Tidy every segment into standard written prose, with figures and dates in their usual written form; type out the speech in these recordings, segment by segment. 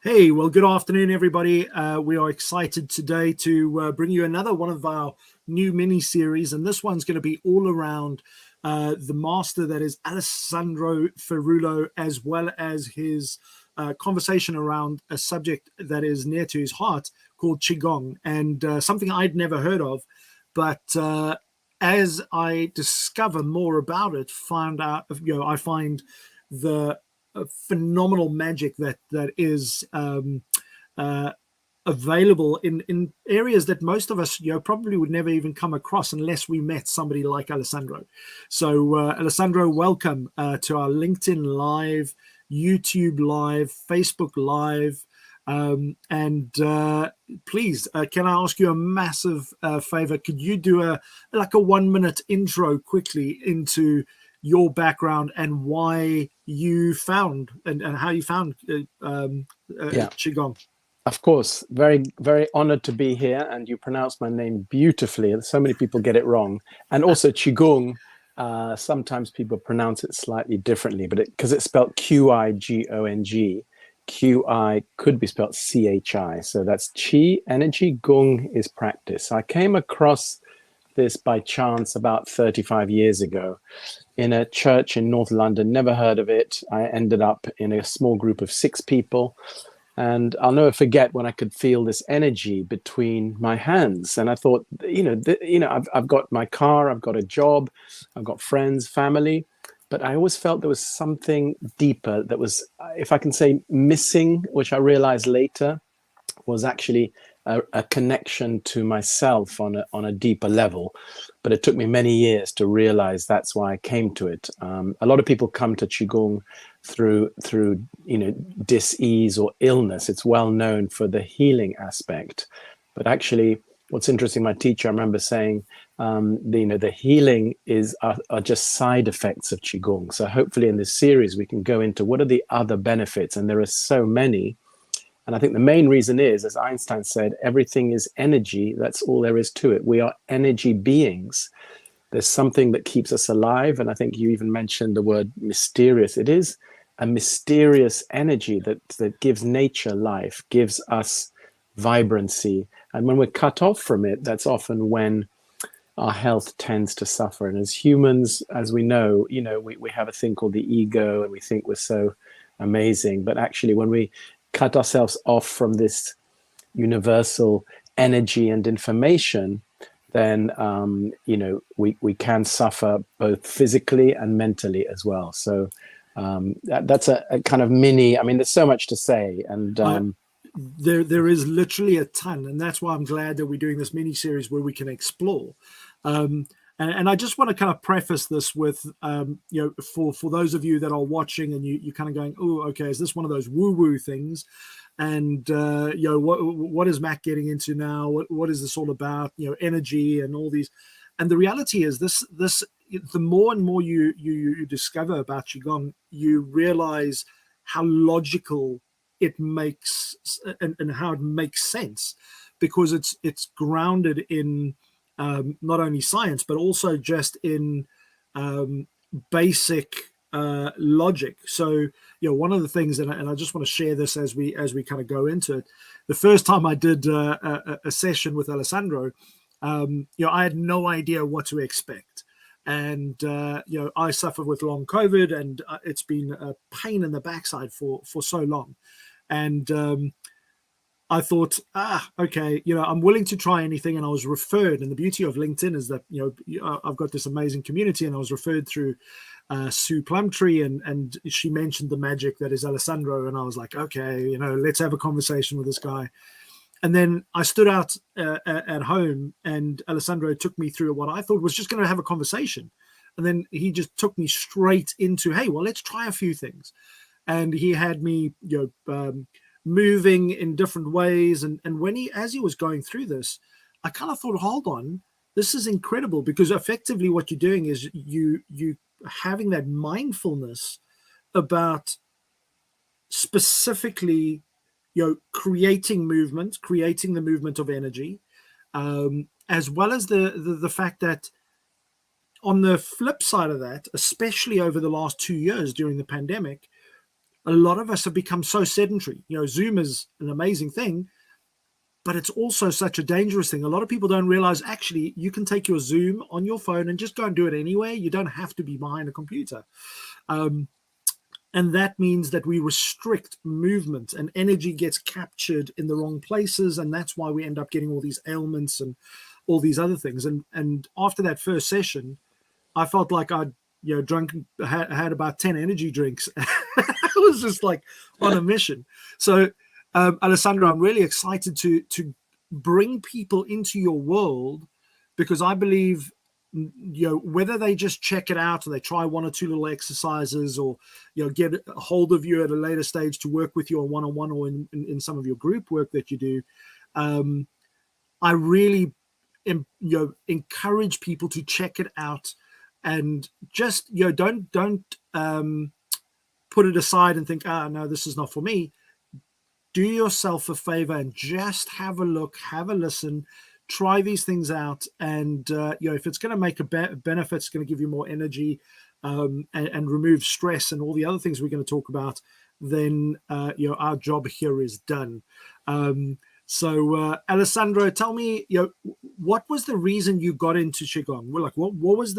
Hey, well, good afternoon, everybody. We are excited today to bring you another one of our new mini-series, and this one's going to be all around the master that is Alessandro Ferullo, as well as his conversation around a subject that is near to his heart called Qigong, and something I'd never heard of, but as I discover more about it, I find the phenomenal magic that is available in areas that most of us probably would never even come across unless we met somebody like Alessandro. So Alessandro, welcome to our LinkedIn Live, YouTube Live, Facebook Live, and please, can I ask you a massive favor? Could you do a 1-minute intro quickly into your background and why you found and how you found Qigong? Of course, very, very honored to be here, and you pronounced my name beautifully. So many people get it wrong, and also Qigong. Sometimes people pronounce it slightly differently, but because it's spelled Qigong, Qi could be spelled Chi. So that's Qi, energy, Gong is practice. I came across this by chance about 35 years ago in a church in North London. Never heard of it. I ended up in a small group of 6 people, and I'll never forget when I could feel this energy between my hands. And I thought, I've got my car, I've got a job, I've got friends, family, but I always felt there was something deeper that was, if I can say, missing, which I realized later was actually a connection to myself on a deeper level. But it took me many years to realize that's why I came to it. A lot of people come to Qigong through dis-ease or illness. It's well known for the healing aspect. But actually, what's interesting, my teacher, I remember saying, the healing are just side effects of Qigong. So hopefully in this series, we can go into what are the other benefits, and there are so many. And I think the main reason is, as Einstein said, everything is energy. That's all there is to it. We are energy beings. There's something that keeps us alive. And I think you even mentioned the word mysterious. It is a mysterious energy that gives nature life, gives us vibrancy. And when we're cut off from it, that's often when our health tends to suffer. And as humans, as we know, we have a thing called the ego, and we think we're so amazing. But actually, when we cut ourselves off from this universal energy and information, then we can suffer both physically and mentally as well. So that's a kind of mini. I mean, there's so much to say, and there is literally a ton, and that's why I'm glad that we're doing this mini series where we can explore. And I just want to kind of preface this with, for those of you that are watching and you kind of going, oh, okay, is this one of those woo-woo things? And, what is Matt getting into now? What is this all about? Energy and all these. And the reality is this, the more and more you discover about Qigong, you realize how logical it makes and how it makes sense, because it's grounded in not only science, but also just in basic logic. So, one of the things, and I just want to share this as we kind of go into it. The first time I did a session with Alessandro, I had no idea what to expect. And, I suffer with long COVID, and it's been a pain in the backside for so long. And I thought, okay, I'm willing to try anything. And I was referred. And the beauty of LinkedIn is that, I've got this amazing community, and I was referred through Sue Plumtree, and she mentioned the magic that is Alessandro. And I was like, okay, let's have a conversation with this guy. And then I stood out at home, and Alessandro took me through what I thought was just going to have a conversation. And then he just took me straight into, hey, well, let's try a few things. And he had me, moving in different ways. And as he was going through this, I kind of thought, hold on, this is incredible, because effectively what you're doing is you having that mindfulness about specifically, creating movement, creating the movement of energy, as well as the fact that on the flip side of that, especially over the last 2 years during the pandemic, a lot of us have become so sedentary. Zoom is an amazing thing, but it's also such a dangerous thing. A lot of people don't realize, actually, you can take your Zoom on your phone and just go and do it anywhere. You don't have to be behind a computer. And that means that we restrict movement, and energy gets captured in the wrong places. And that's why we end up getting all these ailments and all these other things. And after that first session, I felt like I'd had about 10 energy drinks. I was just like on a mission. So Alessandro, I'm really excited to bring people into your world, because I believe, whether they just check it out or they try one or two little exercises, or get a hold of you at a later stage to work with you on one-on-one, or in some of your group work that you do, I really encourage people to check it out, and just don't put it aside and think, no, this is not for me. Do yourself a favor and just have a look, have a listen, try these things out. And, if it's going to make a benefit, it's going to give you more energy, and remove stress and all the other things we're going to talk about, then, our job here is done. So Alessandro, tell me, what was the reason you got into Qigong? What was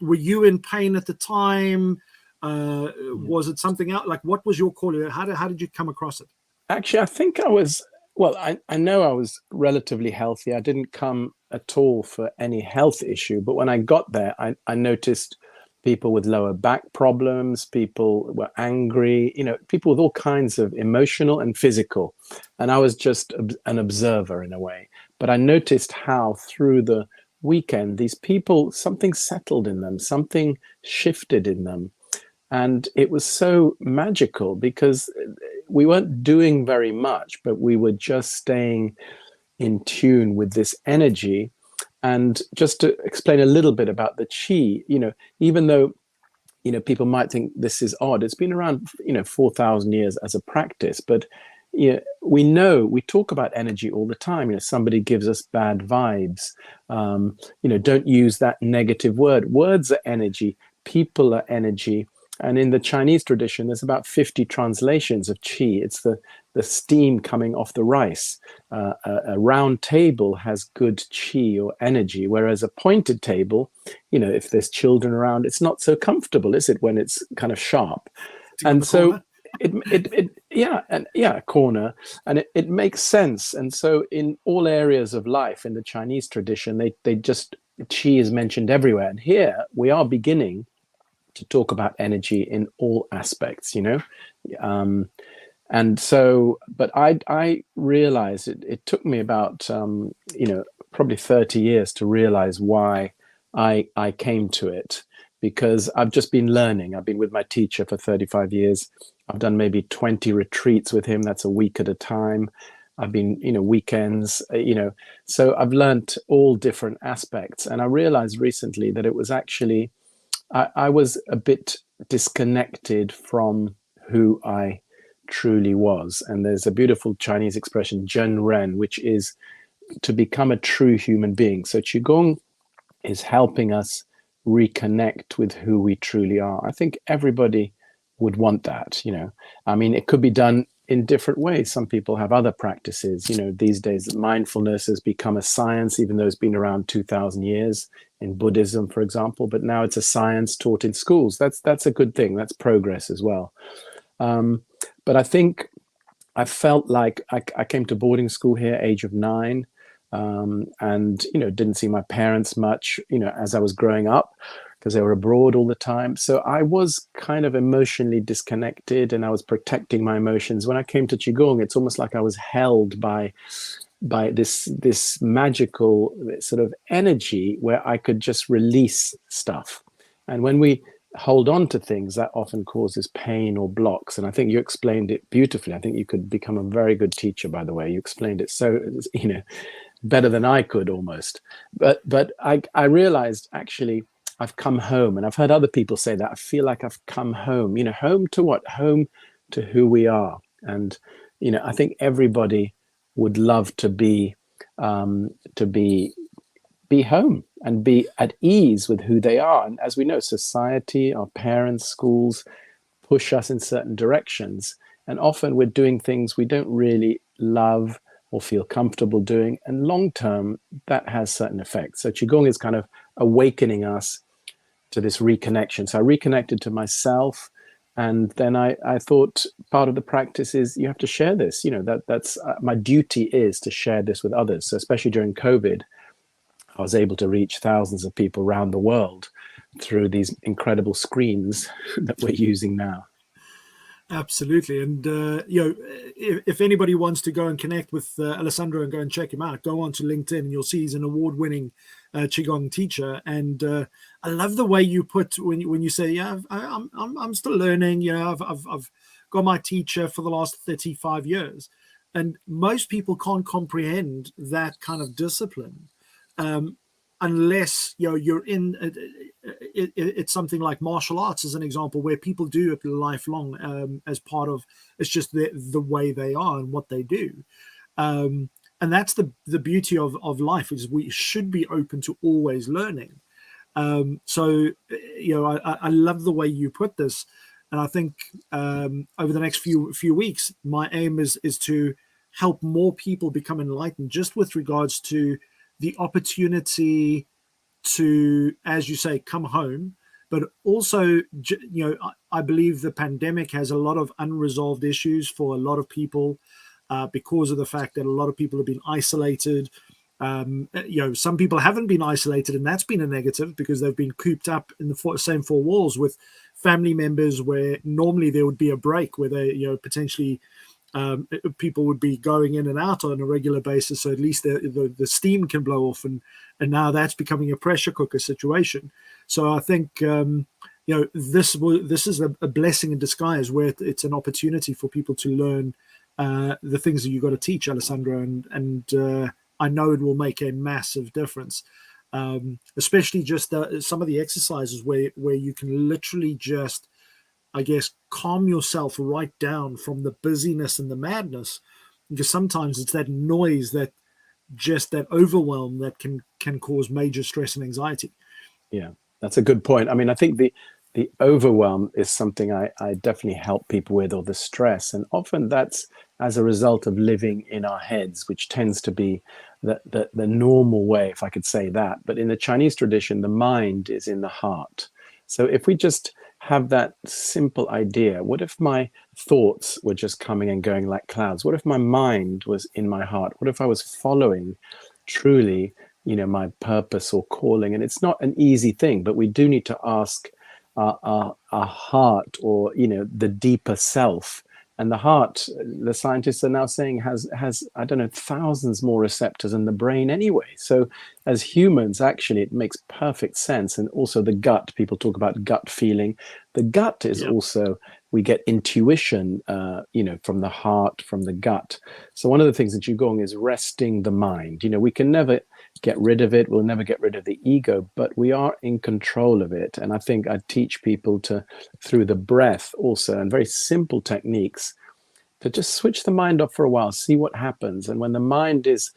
were you in pain at the time? Was it something else? What was your call? How did you come across it? Actually, I think I was, well, I know I was relatively healthy. I didn't come at all for any health issue. But when I got there, I noticed people with lower back problems, people were angry, people with all kinds of emotional and physical. And I was just an observer in a way. But I noticed how through the weekend, these people, something settled in them, something shifted in them. And it was so magical, because we weren't doing very much, but we were just staying in tune with this energy. And just to explain a little bit about the Qi, even though, people might think this is odd, it's been around, 4,000 years as a practice, but we talk about energy all the time. Somebody gives us bad vibes. Don't use that negative word. Words are energy. People are energy. And in the Chinese tradition, there's about 50 translations of qi. It's the steam coming off the rice. A round table has good qi or energy, whereas a pointed table, if there's children around, it's not so comfortable, is it, when it's kind of sharp? And so a corner, and it makes sense. And so in all areas of life in the Chinese tradition, they just, qi is mentioned everywhere. And here we are beginning to talk about energy in all aspects, and so, but I realized it took me about probably 30 years to realize why I came to it, because I've just been learning. I've been with my teacher for 35 years. I've done maybe 20 retreats with him. That's a week at a time. I've been, weekends, so I've learned all different aspects. And I realized recently that it was actually, I was a bit disconnected from who I truly was. And there's a beautiful Chinese expression, Zhen Ren, which is to become a true human being. So Qigong is helping us reconnect with who we truly are. I think everybody would want that, I mean, it could be done in different ways. Some people have other practices. These days mindfulness has become a science, even though it's been around 2,000 years in Buddhism, for example, but now it's a science taught in schools. That's a good thing. That's progress as well. But I think I felt like I came to boarding school here, age of 9, and didn't see my parents much, as I was growing up, because they were abroad all the time. So I was kind of emotionally disconnected, and I was protecting my emotions. When I came to Qigong, it's almost like I was held by by this magical sort of energy where I could just release stuff. And when we hold on to things, that often causes pain or blocks. And I think you explained it beautifully. I think you could become a very good teacher, by the way. You explained it so, better than I could almost. But I realized actually I've come home, and I've heard other people say that. I feel like I've come home. Home to what? Home to who we are. And I think everybody would love to be to be home and be at ease with who they are. And as we know, society, our parents, schools push us in certain directions. And often we're doing things we don't really love or feel comfortable doing. And long term, that has certain effects. So Qigong is kind of awakening us to this reconnection. So I reconnected to myself. And then I thought part of the practice is you have to share this. That's my duty is to share this with others. So especially during COVID, I was able to reach thousands of people around the world through these incredible screens that we're using now. Absolutely. And, if anybody wants to go and connect with Alessandro and go and check him out, go on to LinkedIn and you'll see he's an award-winning Qigong teacher. And I love the way you put when you say, yeah, I'm still learning. I've got my teacher for the last 35 years. And most people can't comprehend that kind of discipline. Unless you're in it's something like martial arts as an example, where people do it lifelong as part of it's just the way they are and what they do, and that's the beauty of life, is we should be open to always learning. I love the way you put this, and I think over the next few weeks my aim is to help more people become enlightened just with regards to the opportunity to, as you say, come home, but also, I believe the pandemic has a lot of unresolved issues for a lot of people because of the fact that a lot of people have been isolated. Some people haven't been isolated, and that's been a negative because they've been cooped up in the same four walls with family members, where normally there would be a break where they, potentially people would be going in and out on a regular basis, so at least the steam can blow off, and now that's becoming a pressure cooker situation. So I think this is a blessing in disguise, where it's an opportunity for people to learn the things that you got to teach, Alessandro, and I know it will make a massive difference, especially just some of the exercises where you can literally just, I guess, calm yourself right down from the busyness and the madness, because sometimes it's that noise, that overwhelm that can cause major stress and anxiety. Yeah, that's a good point. I mean, I think the overwhelm is something I definitely help people with, or the stress. And often that's as a result of living in our heads, which tends to be the normal way, if I could say that. But in the Chinese tradition, the mind is in the heart. So if we just have that simple idea, what if my thoughts were just coming and going like clouds? What if my mind was in my heart? What if I was following truly, my purpose or calling? And it's not an easy thing, but we do need to ask our heart, or the deeper self. And the heart, the scientists are now saying, has I don't know, thousands more receptors than the brain anyway. So as humans, actually, it makes perfect sense. And also the gut, people talk about gut feeling. The gut is also, we get intuition, from the heart, from the gut. So one of the things in Qigong is resting the mind. We can never get rid of it. We'll never get rid of the ego, but we are in control of it. And I think I teach people to, through the breath also, and very simple techniques, to just switch the mind off for a while, see what happens. And when the mind is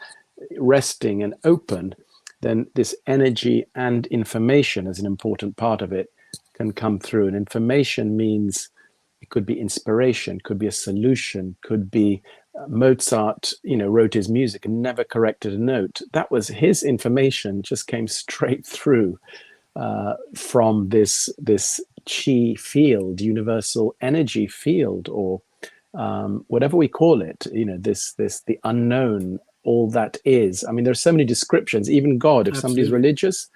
resting and open, then this energy and information, as an important part of it, can come through. And information means it could be inspiration, could be a solution, could be Mozart, wrote his music and never corrected a note. That was his information, just came straight through from this chi field, universal energy field, or whatever we call it. The unknown, all that is. I mean, there's so many descriptions. Even God, if somebody's religious,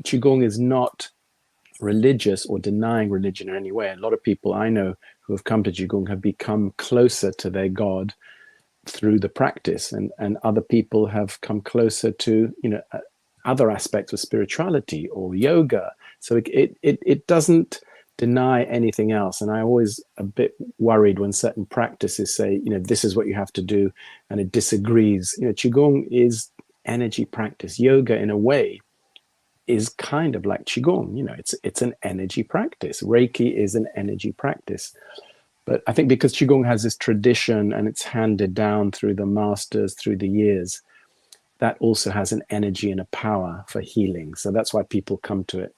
Qigong is not religious or denying religion in any way. A lot of people I know who have come to Qigong have become closer to their God through the practice, and other people have come closer to, other aspects of spirituality or yoga. So it doesn't deny anything else. And I always a bit worried when certain practices say, this is what you have to do, and it disagrees. Qigong is energy practice. Yoga, in a way, is kind of like Qigong. It's an energy practice. Reiki is an energy practice. But I think because Qigong has this tradition and it's handed down through the masters through the years, that also has an energy and a power for healing. So that's why people come to it.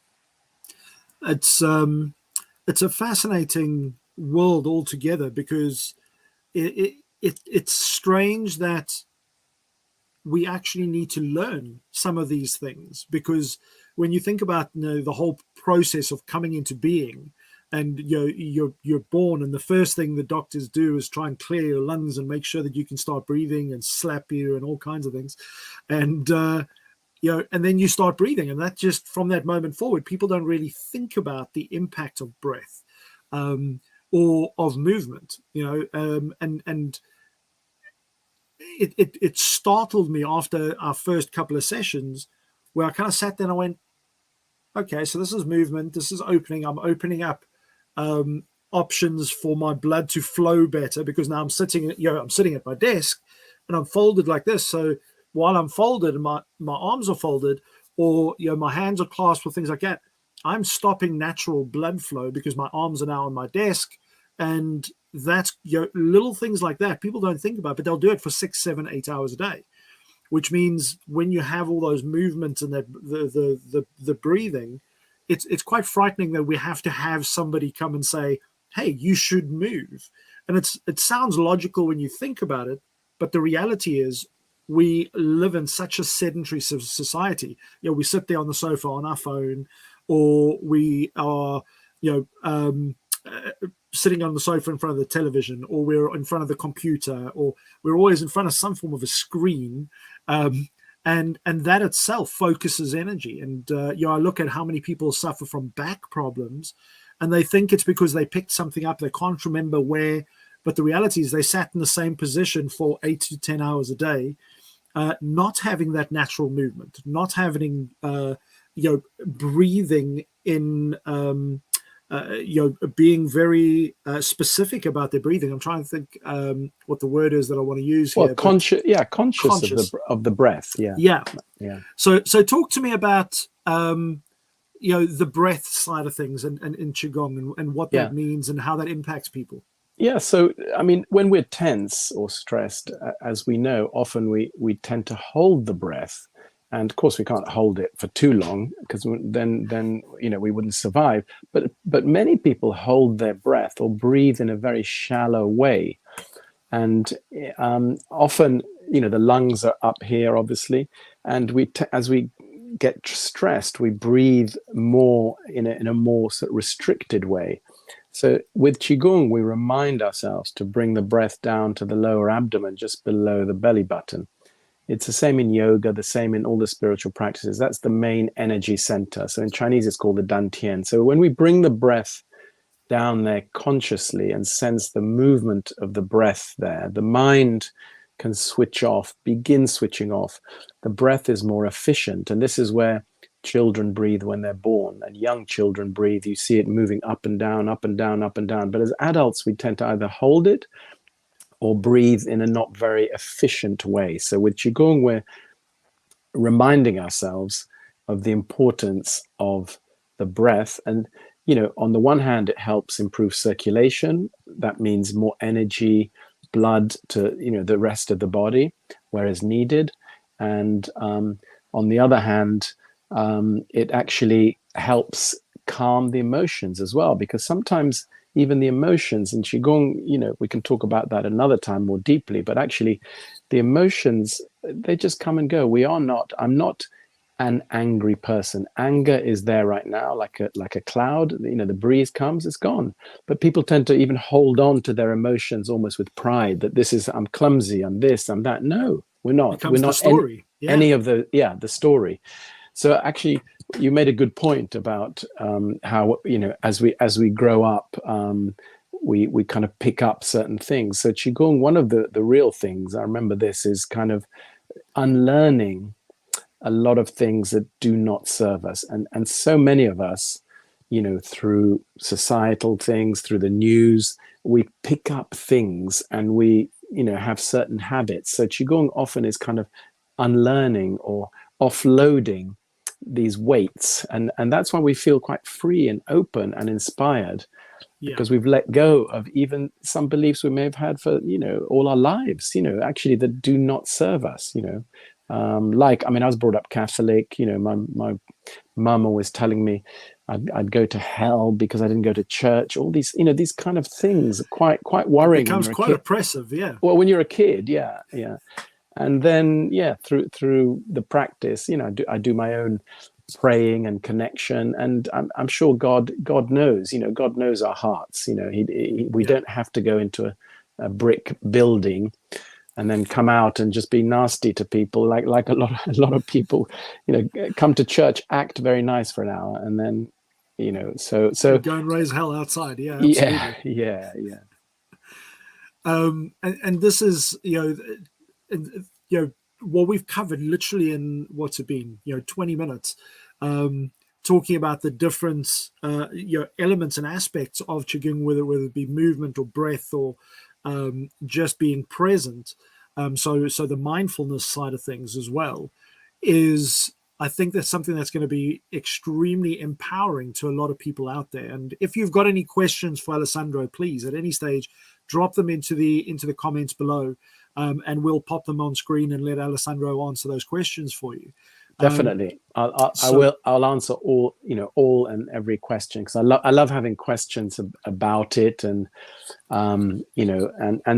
It's a fascinating world altogether, because it's strange that we actually need to learn some of these things, because when you think about the whole process of coming into being, and you're born, and the first thing the doctors do is try and clear your lungs and make sure that you can start breathing, and slap you and all kinds of things, and and then you start breathing, and that just from that moment forward, people don't really think about the impact of breath, or of movement, and it startled me after our first couple of sessions, where I kind of sat there and I went, okay, so this is movement, this is opening. I'm opening up options for my blood to flow better, because now I'm sitting at my desk and I'm folded like this. So while I'm folded and my arms are folded, or my hands are clasped, or things like that, I'm stopping natural blood flow because my arms are now on my desk. And that's little things like that people don't think about, but they'll do it for 6, 7, 8 hours a day, which means when you have all those movements and that the breathing, it's quite frightening that we have to have somebody come and say, hey, you should move. And it sounds logical when you think about it, but the reality is we live in such a sedentary society. We sit there on the sofa on our phone, or we are sitting on the sofa in front of the television, or we're in front of the computer, or we're always in front of some form of a screen. And that itself focuses energy. And I look at how many people suffer from back problems, and they think it's because they picked something up, they can't remember where, but the reality is they sat in the same position for 8 to 10 hours a day, not having that natural movement, not having breathing in, being very specific about their breathing. I'm trying to think what the word is that I want to use here. Conscious of the breath. Yeah. So talk to me about the breath side of things, and in Qigong, and what that means and how that impacts people. Yeah. So I mean, when we're tense or stressed, as we know, often we tend to hold the breath. And of course, we can't hold it for too long, because then we wouldn't survive. But many people hold their breath or breathe in a very shallow way, and often the lungs are up here, obviously, and as we get stressed, we breathe more in a more sort of restricted way. So with Qigong, we remind ourselves to bring the breath down to the lower abdomen, just below the belly button. It's the same in yoga, the same in all the spiritual practices. That's the main energy center. So in Chinese, it's called the dantian. So when we bring the breath down there consciously and sense the movement of the breath there, the mind can switch off, begin switching off. The breath is more efficient. And this is where children breathe when they're born, and young children breathe. You see it moving up and down, up and down, up and down. But as adults, we tend to either hold it or breathe in a not very efficient way. So with Qigong, we're reminding ourselves of the importance of the breath. And, on the one hand, it helps improve circulation. That means more energy, blood to, the rest of the body where is needed. And on the other hand, it actually helps calm the emotions as well, because sometimes even the emotions in Qigong, we can talk about that another time more deeply, but actually the emotions, they just come and go. I'm not an angry person. Anger is there right now, like a cloud, the breeze comes, it's gone. But people tend to even hold on to their emotions almost with pride, that I'm clumsy, I'm this, I'm that. No, we're not. We're not the story. Any of the story. So actually, you made a good point about how as we grow up, we kind of pick up certain things. So Qigong, one of the real things, I remember this, is kind of unlearning a lot of things that do not serve us. And so many of us, through societal things, through the news, we pick up things and we, have certain habits. So Qigong often is kind of unlearning or offloading these weights. And that's why we feel quite free and open and inspired, Yeah. because we've let go of even some beliefs we may have had for all our lives, actually that do not serve us. Like, I mean, I was brought up Catholic. My mum always telling me I'd go to hell because I didn't go to church. All these, these kind of things are quite worrying. It becomes quite oppressive. Yeah. Well, when you're a kid, yeah. And then, through the practice, I do my own praying and connection, and I'm sure God knows. God knows our hearts. We don't have to go into a brick building and then come out and just be nasty to people, like a lot of people, come to church, act very nice for an hour, and then, so go and raise hell outside. Yeah, absolutely. Yeah. And this is what we've covered literally in what's it been 20 minutes, talking about the different elements and aspects of Qigong, whether it be movement or breath or just being present. So the mindfulness side of things as well is, I think that's something that's going to be extremely empowering to a lot of people out there. And if you've got any questions for Alessandro, please at any stage drop them into the comments below, and we'll pop them on screen and let Alessandro answer those questions for you. Definitely. I'll answer all and every question, because I love having questions about it. And and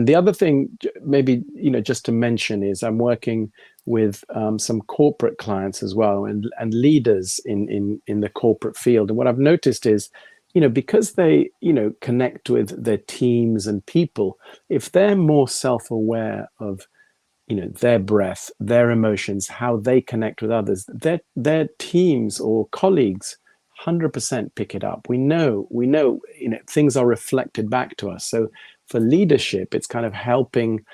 the other thing maybe just to mention is I'm working with some corporate clients as well, and leaders in the corporate field. And what I've noticed is, because they connect with their teams and people, if they're more self-aware of their breath, their emotions, how they connect with others, their teams or colleagues 100% pick it up. We know things are reflected back to us. So for leadership, it's kind of helping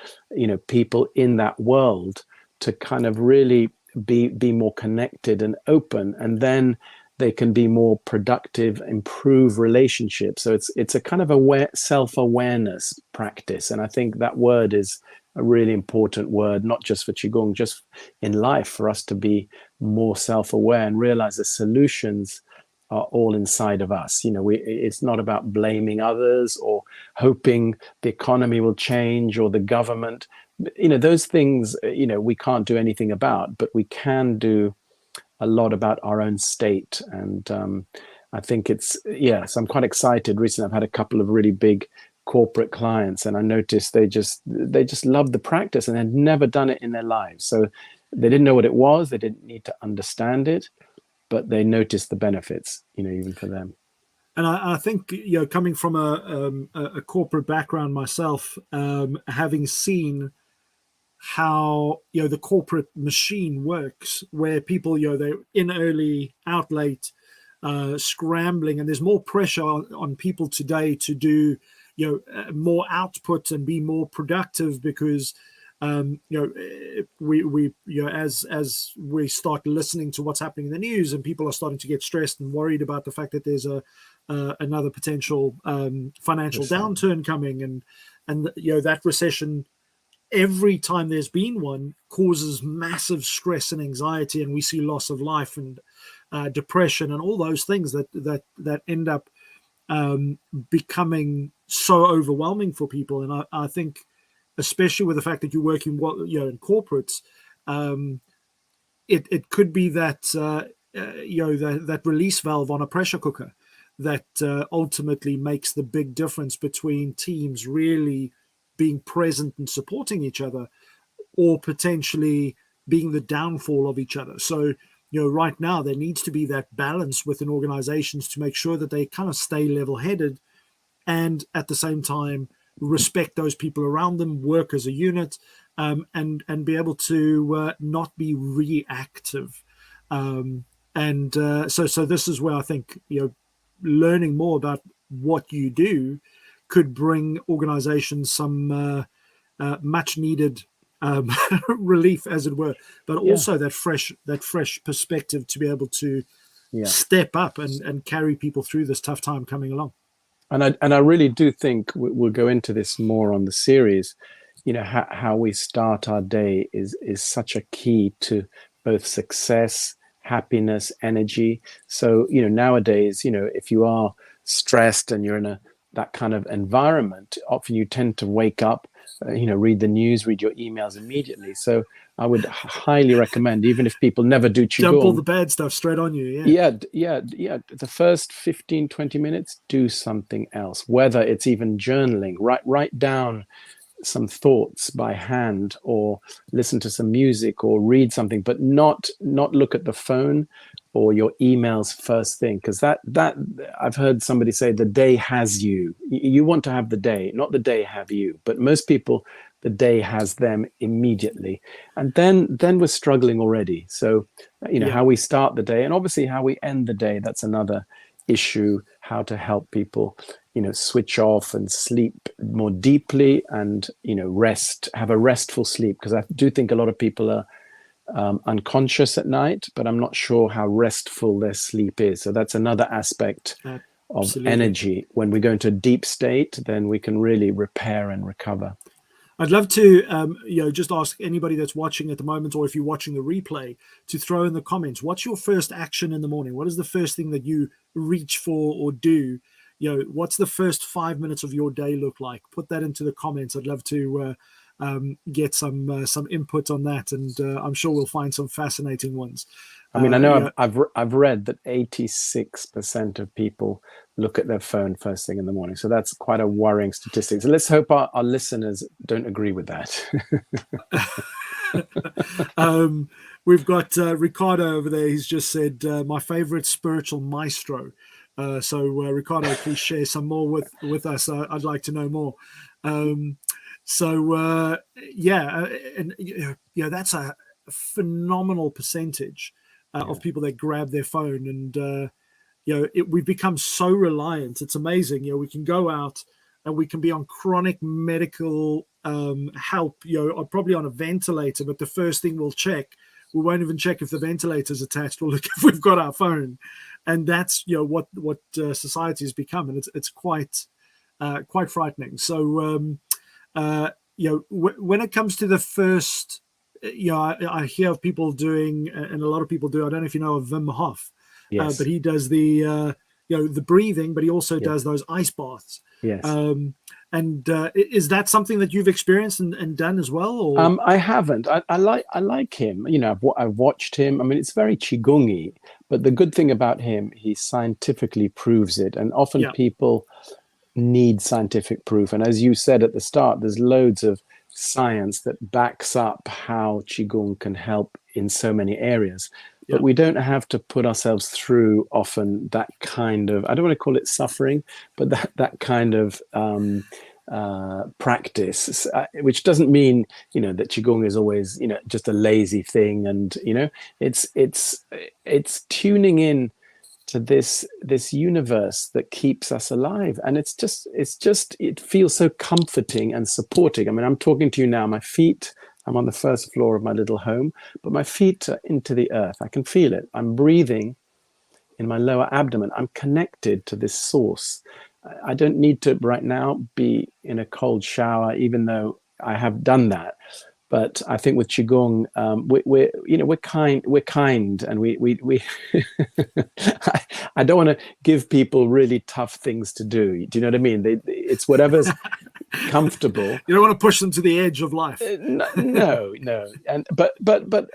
people in that world to kind of really be more connected and open, and then they can be more productive, improve relationships. So it's a kind of self-awareness practice. And I think that word is a really important word, not just for Qigong, just in life, for us to be more self-aware and realize the solutions are all inside of us. It's not about blaming others or hoping the economy will change or the government. Those things, we can't do anything about, but we can do a lot about our own state. And I think so I'm quite excited. Recently, I've had a couple of really big corporate clients, and I noticed they just loved the practice and had never done it in their lives. So they didn't know what it was. They didn't need to understand it, but they noticed the benefits, even for them. And I think, coming from a corporate background myself, having seen how the corporate machine works, where people they're in early, out late, scrambling, and there's more pressure on people today to do more output and be more productive, because we as we start listening to what's happening in the news, and people are starting to get stressed and worried about the fact that there's another potential financial downturn coming, and that recession, every time there's been one, causes massive stress and anxiety, and we see loss of life and depression and all those things that end up becoming so overwhelming for people. And I think, especially with the fact that you're working in corporates, it could be that that release valve on a pressure cooker that ultimately makes the big difference between teams really being present and supporting each other, or potentially being the downfall of each other. So right now there needs to be that balance within organizations to make sure that they kind of stay level-headed, and at the same time respect those people around them, work as a unit, and be able to not be reactive. So this is where I think learning more about what you do could bring organizations some much needed relief, as it were, but also that fresh perspective to be able to step up and carry people through this tough time coming along. And I really do think we'll go into this more on the series. You know, how we start our day is such a key to both success, happiness, energy. So, you know, nowadays, you know, if you are stressed and you're in that kind of environment, often you tend to wake up, you know, read the news, read your emails immediately. So I would highly recommend, even if people never do Qigong, dump all the bad stuff straight on you. Yeah. The first 15, 20 minutes, do something else, whether it's even journaling, write down some thoughts by hand, or listen to some music, or read something, but not look at the phone or your emails first thing, because that I've heard somebody say the day has you. You want to have the day, not the day have you. But most people, the day has them immediately, and then we're struggling already. So, you know, how we start the day, and obviously how we end the day, that's another issue. How to help people, you know, switch off and sleep more deeply, and, you know, have a restful sleep, because I do think a lot of people are unconscious at night, but I'm not sure how restful their sleep is. So that's another aspect of energy. When we go into a deep state, then we can really repair and recover. I'd love to, you know, just ask anybody that's watching at the moment, or if you're watching the replay, to throw in the comments, what's your first action in the morning? What is the first thing that you reach for or do? You know, what's the first 5 minutes of your day look like? Put that into the comments. I'd love to get some input on that, and I'm sure we'll find some fascinating ones. I mean, I know I've read that 86% of people look at their phone first thing in the morning. So that's quite a worrying statistic. So let's hope our listeners don't agree with that. We've got Ricardo over there. He's just said, my favorite spiritual maestro. So Ricardo, please share some more with us. I'd like to know more. And you know, that's a phenomenal percentage of people that grab their phone, and you know, we've become so reliant. It's amazing. You know, we can go out and we can be on chronic medical help, you know, probably on a ventilator, but the first thing we'll check, we won't even check if the ventilator's attached. We'll look if we've got our phone. And that's, you know, what society has become, and it's quite frightening. So you know, when it comes to the first, you know, I hear of people doing, and a lot of people do, I don't know if you know of Wim Hof, but he does the you know, the breathing, but he also does those ice baths. Yes. And is that something that you've experienced and done as well? Or? I haven't. I like him. You know, I've watched him. I mean, it's very Qigong-y, but the good thing about him, he scientifically proves it. And often people need scientific proof. And as you said at the start, there's loads of science that backs up how Qigong can help in so many areas. But we don't have to put ourselves through often that kind of, I don't want to call it suffering, but that kind of practice, which doesn't mean, you know, that Qigong is always, you know, just a lazy thing. And, you know, it's tuning in to this universe that keeps us alive. And it feels so comforting and supporting. I mean, I'm talking to you now, I'm on the first floor of my little home, but my feet are into the earth. I can feel it. I'm breathing in my lower abdomen. I'm connected to this source. I don't need to right now be in a cold shower, even though I have done that. But I think with Qigong, we're kind, and we I don't want to give people really tough things to do. Do you know what I mean? It's whatever's comfortable. You don't want to push them to the edge of life. No. And but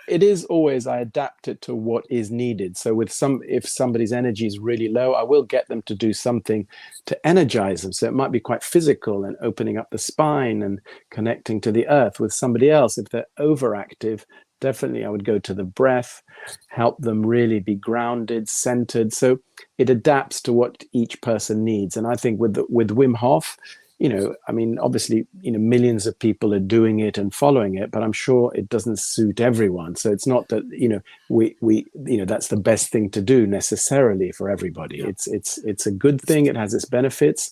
it is always, I adapt it to what is needed. So if somebody's energy is really low, I will get them to do something to energize them. So it might be quite physical and opening up the spine and connecting to the earth with somebody else. If they're overactive, definitely I would go to the breath, help them really be grounded, centered. So it adapts to what each person needs. And I think with Wim Hof, you know, I mean, obviously, you know, millions of people are doing it and following it, but I'm sure it doesn't suit everyone. So it's not that, you know, we you know, that's the best thing to do necessarily for everybody. It's a good thing. It has its benefits.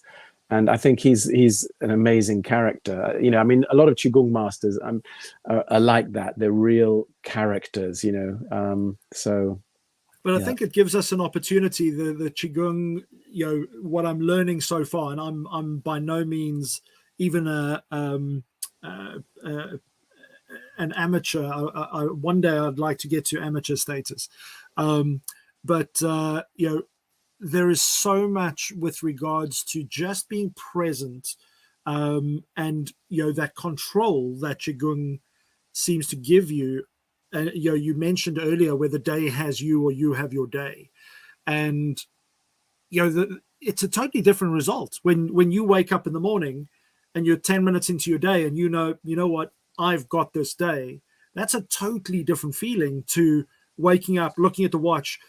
And I think he's an amazing character. You know, I mean, a lot of Qigong masters are like that. They're real characters, you know. So But I yeah, think it gives us an opportunity. The qigong, what I'm learning so far, and I'm by no means even uh, uh, an amateur. One day I'd like to get to amateur status, um, but there is so much with regards to just being present, and that control that qigong seems to give you. You mentioned earlier where the day has you or you have your day, and it's a totally different result when you wake up in the morning and you're 10 minutes into your day and you know what, I've got this day. That's a totally different feeling to waking up, looking at the watch,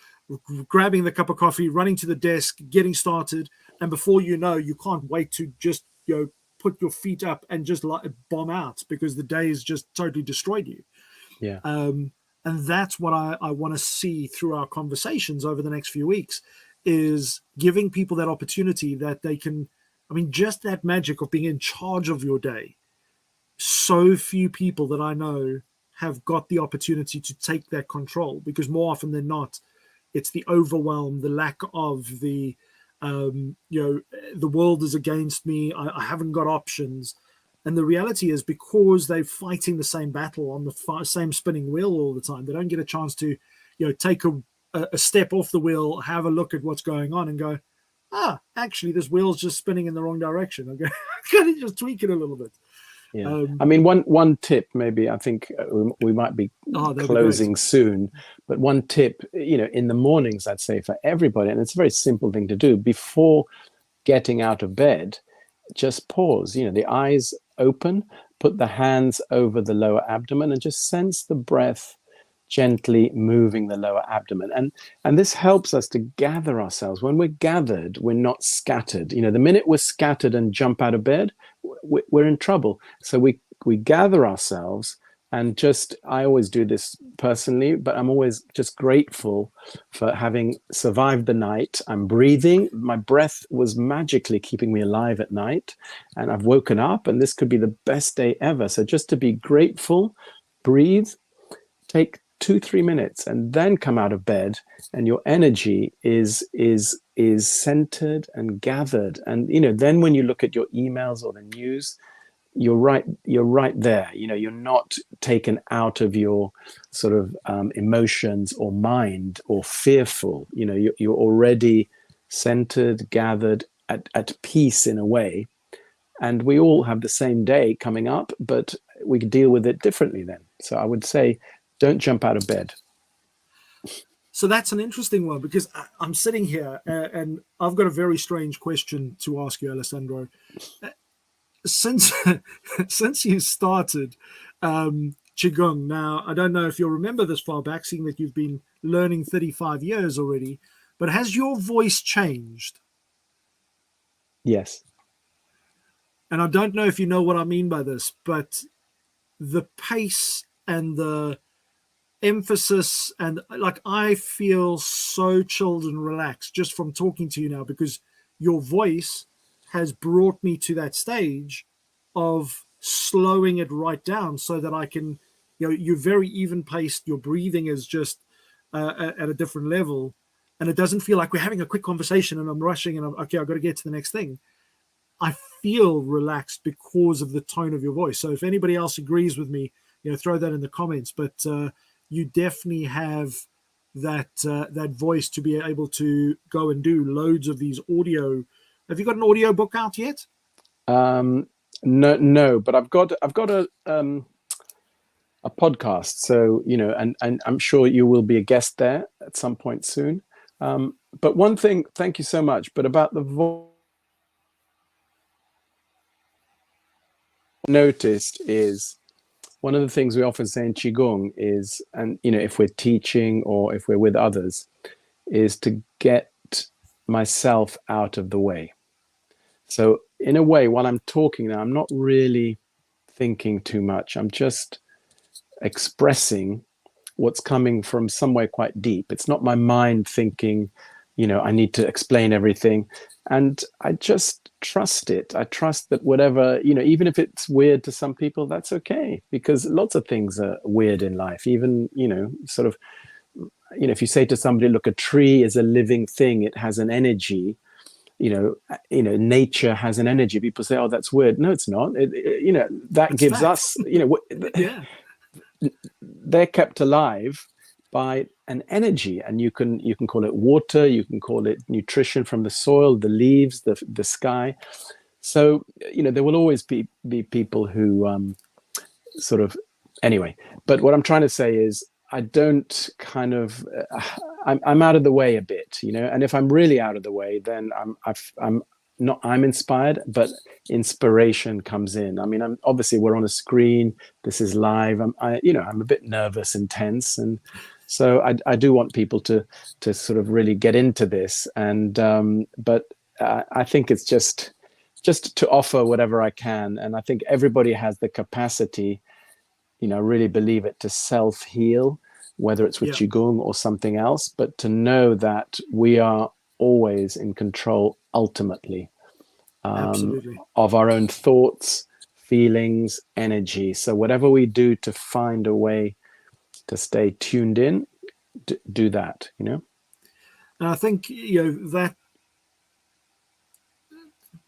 grabbing the cup of coffee, running to the desk, getting started, and before you know, you can't wait to just put your feet up and just bomb out because the day has just totally destroyed you. yeah. And that's what I want to see through our conversations over the next few weeks, is giving people that opportunity that they can, I mean, just that magic of being in charge of your day. So few people that I know have got the opportunity to take that control, because more often than not, it's the overwhelm, the lack of the world is against me. I haven't got options. And the reality is, because they're fighting the same battle on the same spinning wheel all the time, they don't get a chance to, take a step off the wheel, have a look at what's going on, and go, actually, this wheel's just spinning in the wrong direction. I'm going to just tweak it a little bit. Yeah, I mean, one tip, maybe, I think we might be That'd be closing great. soon, but one tip, in the mornings, I'd say for everybody, and it's a very simple thing to do before getting out of bed, just pause, the eyes open, put the hands over the lower abdomen and just sense the breath gently moving the lower abdomen. And this helps us to gather ourselves. When we're gathered, we're not scattered. The minute we're scattered and jump out of bed, we're in trouble. So we gather ourselves, and just, I always do this personally, but I'm always just grateful for having survived the night. I'm breathing. My breath was magically keeping me alive at night, and I've woken up, and this could be the best day ever. So just to be grateful, breathe, take 2-3 minutes, and then come out of bed, and your energy is centered and gathered. And then when you look at your emails or the news, you're right there. You're not taken out of your sort of emotions or mind or fearful. You're already centered, gathered, at peace in a way. And we all have the same day coming up, but we can deal with it differently then. So I would say, don't jump out of bed. So that's an interesting one, because I'm sitting here and I've got a very strange question to ask you, Alessandro. Since since you started qigong, now I don't know if you'll remember this far back, seeing that you've been learning 35 years already, but has your voice changed? Yes. And I don't know if you know what I mean by this, but the pace and the emphasis, and like, I feel so chilled and relaxed just from talking to you now, because your voice has brought me to that stage of slowing it right down so that I can, you're very even paced. Your breathing is just at a different level, and it doesn't feel like we're having a quick conversation and I'm rushing and okay, I've got to get to the next thing. I feel relaxed because of the tone of your voice. So if anybody else agrees with me, throw that in the comments. But you definitely have that voice to be able to go and do loads of these audio. Have you got an audio book out yet? No, but I've got a podcast. So and I'm sure you will be a guest there at some point soon. But one thing, thank you so much. But about the voice, noticed is one of the things we often say in qigong is, and if we're teaching or if we're with others, is to get myself out of the way. So in a way, while I'm talking now, I'm not really thinking too much. I'm just expressing what's coming from somewhere quite deep. It's not my mind thinking, I need to explain everything. And I just trust it. I trust that whatever, even if it's weird to some people, that's okay, because lots of things are weird in life. Even, sort of, if you say to somebody, look, a tree is a living thing, it has an energy. Nature has an energy. People say, oh, that's weird. No, it's not. That It's gives fact. us, Yeah, they're kept alive by an energy, and you can call it water, you can call it nutrition from the soil, the leaves, the sky. So there will always be people who sort of, anyway. But what I'm trying to say is, I don't kind of I'm out of the way a bit, and if I'm really out of the way, then I'm not, I'm inspired, but inspiration comes in. I mean, I'm obviously, we're on a screen, this is live. I'm a bit nervous and tense, and so I do want people to sort of really get into this, and but I think it's just to offer whatever I can, and I think everybody has the capacity, I really believe it, to self-heal, whether it's with yeah, Qigong or something else, but to know that we are always in control, ultimately, absolutely. of our own thoughts, feelings, energy. So whatever we do to find a way to stay tuned in, do that, And I think that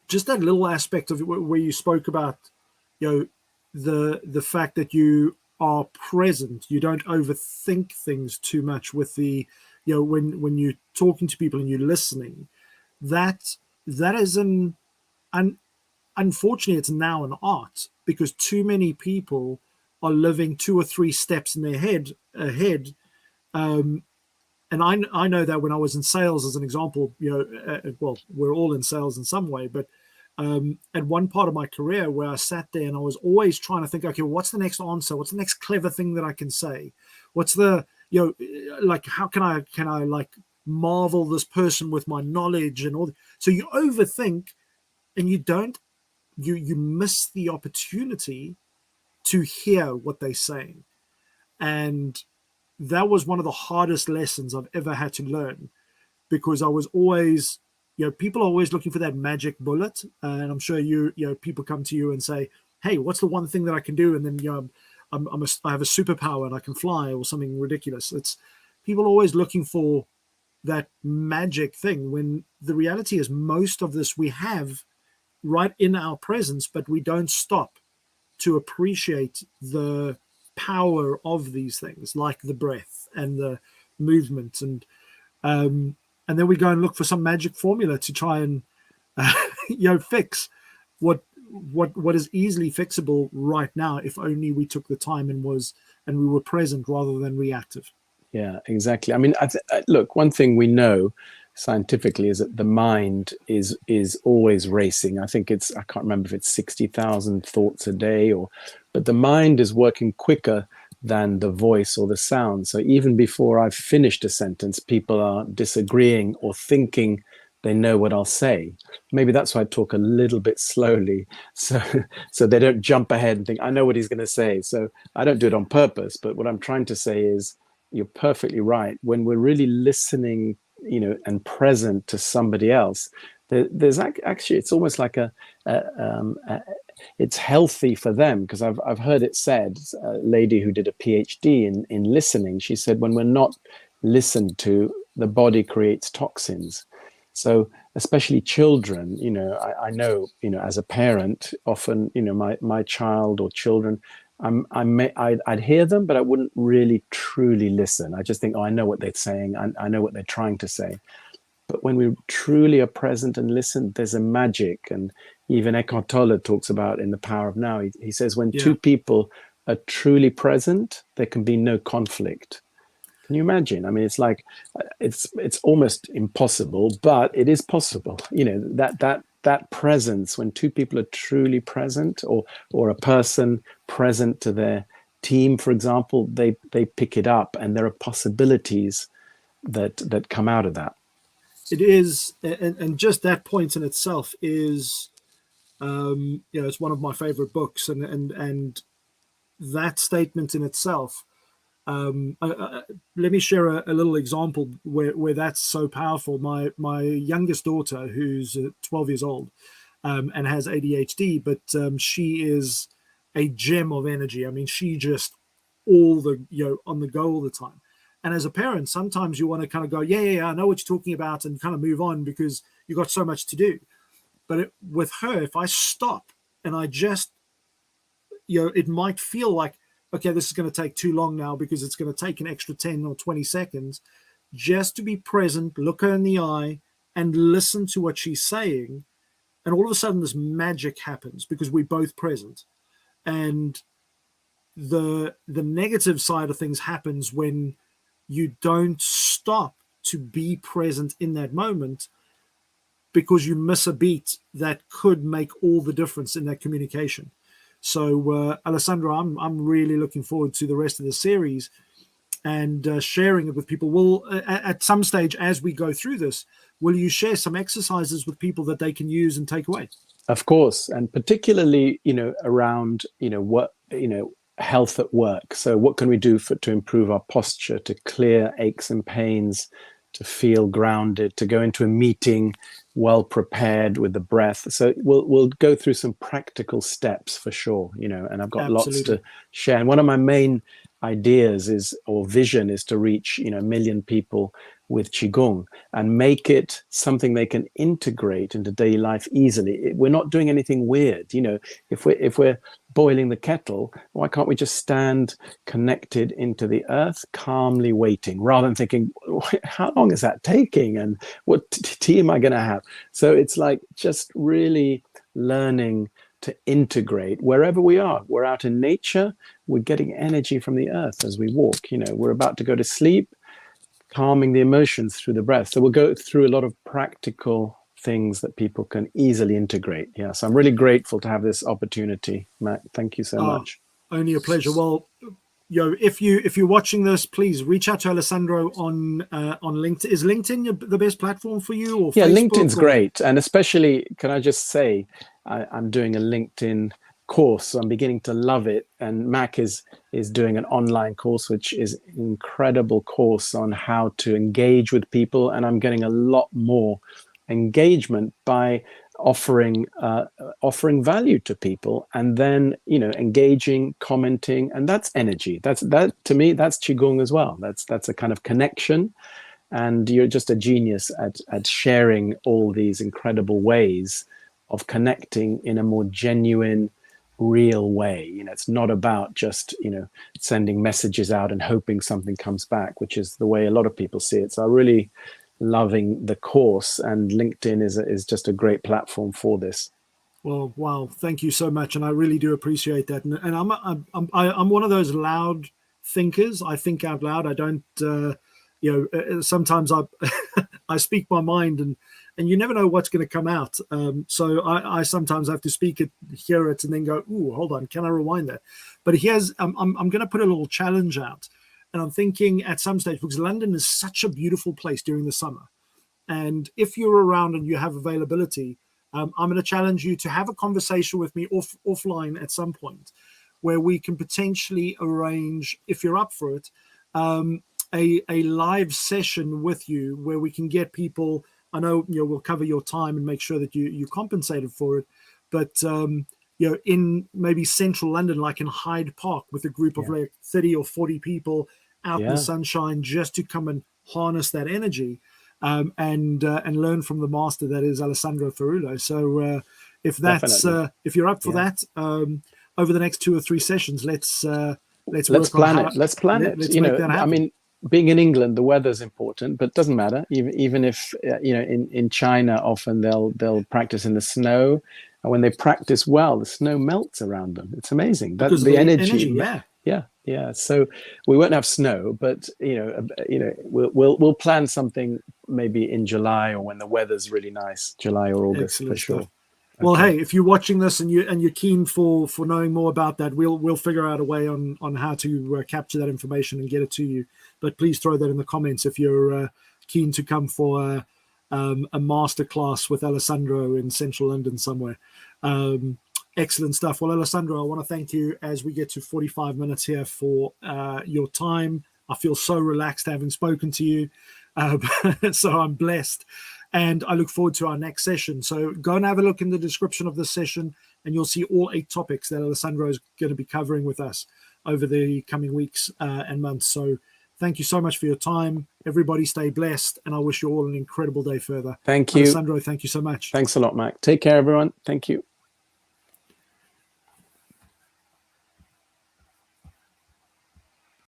just that little aspect of it where you spoke about the fact that you are present, you don't overthink things too much with the when you're talking to people and you're listening, that is unfortunately, it's now an art, because too many people are living 2 or 3 steps in their head ahead. um, and I know that when I was in sales, as an example, well, we're all in sales in some way, but at one part of my career where I sat there and I was always trying to think, okay, what's the next answer? What's the next clever thing that I can say? What's the, like, how can I like marvel this person with my knowledge and all? So you overthink, and you miss the opportunity to hear what they're saying. And that was one of the hardest lessons I've ever had to learn, because I was always, people are always looking for that magic bullet. And I'm sure people come to you and say, hey, what's the one thing that I can do? And then, I have a superpower and I can fly, or something ridiculous. It's people always looking for that magic thing, when the reality is most of this we have right in our presence, but we don't stop to appreciate the power of these things, like the breath and the movement, um, and then we go and look for some magic formula to try and fix what what is easily fixable right now, if only we took the time and we were present rather than reactive. Yeah, exactly. I mean, look, one thing we know scientifically is that the mind is always racing. I think I can't remember if it's 60,000 thoughts a day, but the mind is working quicker than the voice or the sound. So even before I've finished a sentence, people are disagreeing or thinking they know what I'll say. Maybe that's why I talk a little bit slowly, so they don't jump ahead and think I know what he's going to say. So I don't do it on purpose, but what I'm trying to say is, you're perfectly right. When we're really listening, and present to somebody else, there's actually, it's almost like it's healthy for them, because I've heard it said, a lady who did a PhD in listening, she said, when we're not listened to, the body creates toxins. So especially children, I know, as a parent, often, my child or children, I'd hear them, but I wouldn't really truly listen. I just think, oh, I know what they're saying. I know what they're trying to say. But when we truly are present and listen, there's a magic. And even Eckhart Tolle talks about in The Power of Now. He says, when Yeah, two people are truly present, there can be no conflict. Can you imagine? I mean, it's like, it's almost impossible, but it is possible. That presence, when two people are truly present, or a person present to their team, for example, they pick it up, and there are possibilities that come out of that. it is, and just that point in itself is, it's one of my favorite books, and that statement in itself Let me share a little example where that's so powerful. My youngest daughter, who's 12 years old, and has ADHD, but she is a gem of energy. I mean, she just on the go all the time. And as a parent, sometimes you want to kind of go, yeah, I know what you're talking about, and kind of move on because you've got so much to do. But with her, if I stop and I just, it might feel like, okay, this is going to take too long now because it's going to take an extra 10 or 20 seconds just to be present, look her in the eye, and listen to what she's saying. And all of a sudden, this magic happens because we're both present. And the negative side of things happens when you don't stop to be present in that moment because you miss a beat that could make all the difference in that communication. So, Alessandro, I'm really looking forward to the rest of the series and sharing it with people. Will at some stage as we go through this, will you share some exercises with people that they can use and take away? Of course, and particularly, around, what, health at work. So what can we do to improve our posture, to clear aches and pains, to feel grounded, to go into a meeting well prepared with the breath. So we'll go through some practical steps for sure, and I've got lots to share. And one of my main ideas vision is to reach, 1 million people with Qigong and make it something they can integrate into daily life easily. We're not doing anything weird. If we're boiling the kettle, why can't we just stand connected into the earth, calmly waiting, rather than thinking, how long is that taking? And what tea am I going to have? So it's like just really learning to integrate wherever we are. We're out in nature, we're getting energy from the earth as we walk. We're about to go to sleep, calming the emotions through the breath. So we'll go through a lot of practical things that people can easily integrate. Yeah, so I'm really grateful to have this opportunity, Matt. Thank you so much. Only a pleasure. Well, if you're watching this, please reach out to Alessandro on LinkedIn. Is LinkedIn the best platform for you? Or yeah, Facebook, LinkedIn's great, and especially, can I just say, I'm doing a LinkedIn course, so I'm beginning to love it. And Mac is doing an online course, which is an incredible course on how to engage with people, and I'm getting a lot more engagement by offering value to people, and then engaging, commenting, and that's energy. That to me, that's Qigong as well. That's a kind of connection, and you're just a genius at sharing all these incredible ways of connecting in a more genuine, real way. It's not about just sending messages out and hoping something comes back, which is the way a lot of people see it. So I really loving the course, and LinkedIn is just a great platform for this. Well, wow, thank you so much, and I really do appreciate that. And I'm one of those loud thinkers. I think out loud. I don't, sometimes I speak my mind, and you never know what's going to come out. So I sometimes have to speak it, hear it, and then go, "Ooh, hold on, can I rewind that?" But I'm going to put a little challenge out, and I'm thinking at some stage, because London is such a beautiful place during the summer, and if you're around and you have availability, I'm going to challenge you to have a conversation with me offline at some point, where we can potentially arrange, if you're up for it, a live session with you, where we can get people. I know we'll cover your time and make sure that you compensated for it, but in maybe central London, like in Hyde Park, with a group of like 30 or 40 people out in the sunshine, just to come and harness that energy. And learn from the master that is Alessandro Ferullo. So if you're up for that, over the next 2 or 3 sessions, let's plan it. Let's plan it. Let's make that happen. I mean, being in England, the weather's important, but it doesn't matter. Even if in China, often they'll practice in the snow, and when they practice well, the snow melts around them. It's amazing. That's the energy. Yeah. So we won't have snow, but we'll plan something maybe in July, or when the weather's really nice, July or August. Excellent for sure. Stuff. Well, hey, if you're watching this and you're keen for knowing more about that, we'll figure out a way on how to capture that information and get it to you. But please throw that in the comments if you're keen to come for a masterclass with Alessandro in central London somewhere. Excellent stuff. Well, Alessandro, I want to thank you as we get to 45 minutes here for your time. I feel so relaxed having spoken to you. So I'm blessed. And I look forward to our next session. So go and have a look in the description of this session, and you'll see all 8 topics that Alessandro is going to be covering with us over the coming weeks and months. So thank you so much for your time. Everybody stay blessed, and I wish you all an incredible day further. Thank you. Alessandro, thank you so much. Thanks a lot, Mac. Take care, everyone. Thank you.